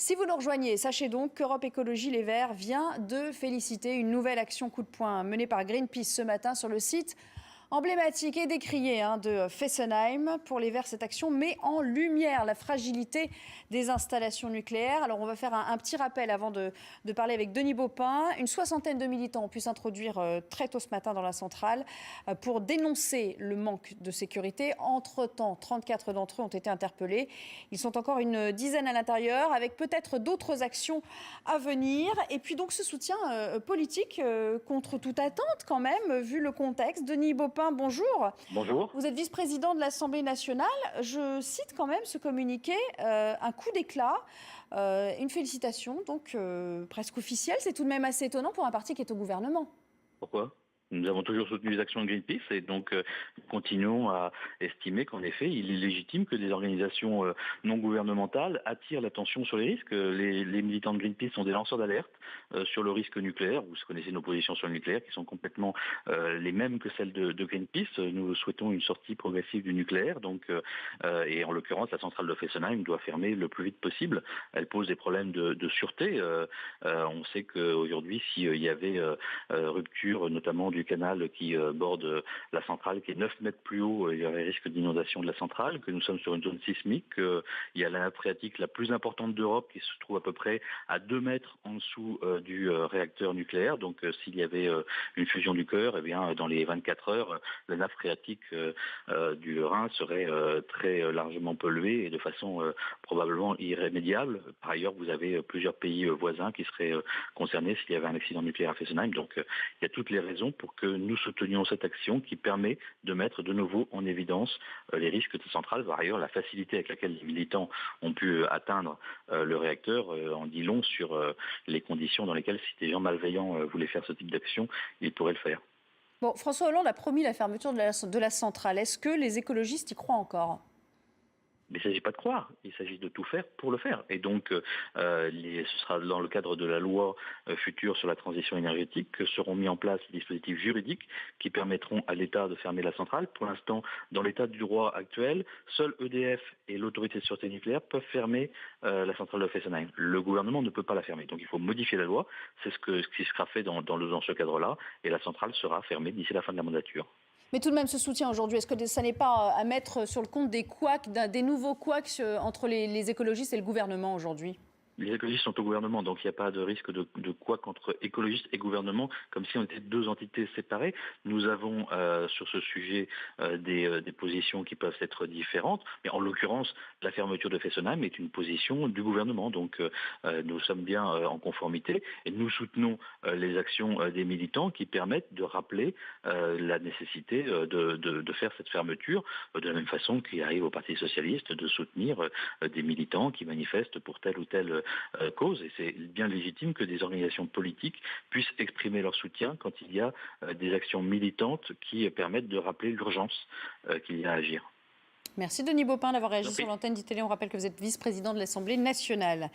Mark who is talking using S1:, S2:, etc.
S1: Si vous nous rejoignez, sachez donc qu'Europe Écologie Les Verts vient de féliciter une nouvelle action coup de poing menée par Greenpeace ce matin sur le site emblématique et décrié de Fessenheim. Pour les Verts, cette action met en lumière la fragilité des installations nucléaires. Alors on va faire un petit rappel avant de parler avec Denis Baupin. Une soixantaine de militants ont pu s'introduire très tôt ce matin dans la centrale pour dénoncer le manque de sécurité. Entre-temps, 34 d'entre eux ont été interpellés. Ils sont encore une dizaine à l'intérieur, avec peut-être d'autres actions à venir. Et puis donc ce soutien politique contre toute attente quand même, vu le contexte. Denis Baupin, bonjour.
S2: Bonjour.
S1: Vous êtes vice-président de l'Assemblée nationale. Je cite quand même ce communiqué, un coup d'éclat, une félicitation, donc presque officielle. C'est tout de même assez étonnant pour un parti qui est au gouvernement.
S2: Pourquoi ? Nous avons toujours soutenu les actions de Greenpeace et donc nous continuons à estimer qu'en effet, il est légitime que des organisations non gouvernementales attirent l'attention sur les risques. Les militants de Greenpeace sont des lanceurs d'alerte sur le risque nucléaire. Vous connaissez nos positions sur le nucléaire qui sont complètement les mêmes que celles de Greenpeace. Nous souhaitons une sortie progressive du nucléaire. Et en l'occurrence, la centrale de Fessenheim doit fermer le plus vite possible. Elle pose des problèmes de sûreté. On sait qu'aujourd'hui, s'il y avait rupture notamment du canal qui borde la centrale, qui est 9 mètres plus haut, il y aurait risque d'inondation de la centrale, que nous sommes sur une zone sismique, il y a la nappe phréatique la plus importante d'Europe qui se trouve à peu près à 2 mètres en dessous du réacteur nucléaire. Donc s'il y avait une fusion du cœur, eh bien, dans les 24 heures, la nappe phréatique du Rhin serait très largement polluée et de façon probablement irrémédiable. Par ailleurs, vous avez plusieurs pays voisins qui seraient concernés s'il y avait un accident nucléaire à Fessenheim. Donc il y a toutes les raisons pour que nous soutenions cette action qui permet de mettre de nouveau en évidence les risques de centrale. Par ailleurs, la facilité avec laquelle les militants ont pu atteindre le réacteur en dit long sur les conditions dans lesquelles, si des gens malveillants voulaient faire ce type d'action, ils pourraient le faire.
S1: Bon, François Hollande a promis la fermeture de la centrale. Est-ce que les écologistes y croient encore ?
S2: Mais il ne s'agit pas de croire, il s'agit de tout faire pour le faire. Et donc, ce sera dans le cadre de la loi future sur la transition énergétique que seront mis en place les dispositifs juridiques qui permettront à l'État de fermer la centrale. Pour l'instant, dans l'état du droit actuel, seul EDF et l'autorité de sûreté nucléaire peuvent fermer la centrale de Fessenheim. Le gouvernement ne peut pas la fermer. Donc il faut modifier la loi. C'est ce qui sera fait dans ce cadre-là. Et la centrale sera fermée d'ici la fin de la mandature.
S1: Mais tout de même, ce soutien aujourd'hui, est-ce que ça n'est pas à mettre sur le compte des couacs, des nouveaux couacs entre les écologistes et le gouvernement aujourd'hui ?
S2: Les écologistes sont au gouvernement, donc il n'y a pas de risque de couac entre écologistes et gouvernement, comme si on était deux entités séparées. Nous avons sur ce sujet des positions qui peuvent être différentes, mais en l'occurrence, la fermeture de Fessenheim est une position du gouvernement, donc nous sommes bien en conformité et nous soutenons les actions des militants qui permettent de rappeler la nécessité de faire cette fermeture, de la même façon qu'il arrive au Parti socialiste de soutenir des militants qui manifestent pour telle ou telle cause, et c'est bien légitime que des organisations politiques puissent exprimer leur soutien quand il y a des actions militantes qui permettent de rappeler l'urgence qu'il y a à agir.
S1: Merci Denis Baupin d'avoir réagi sur l'antenne d'ITélé. On rappelle que vous êtes vice-président de l'Assemblée nationale.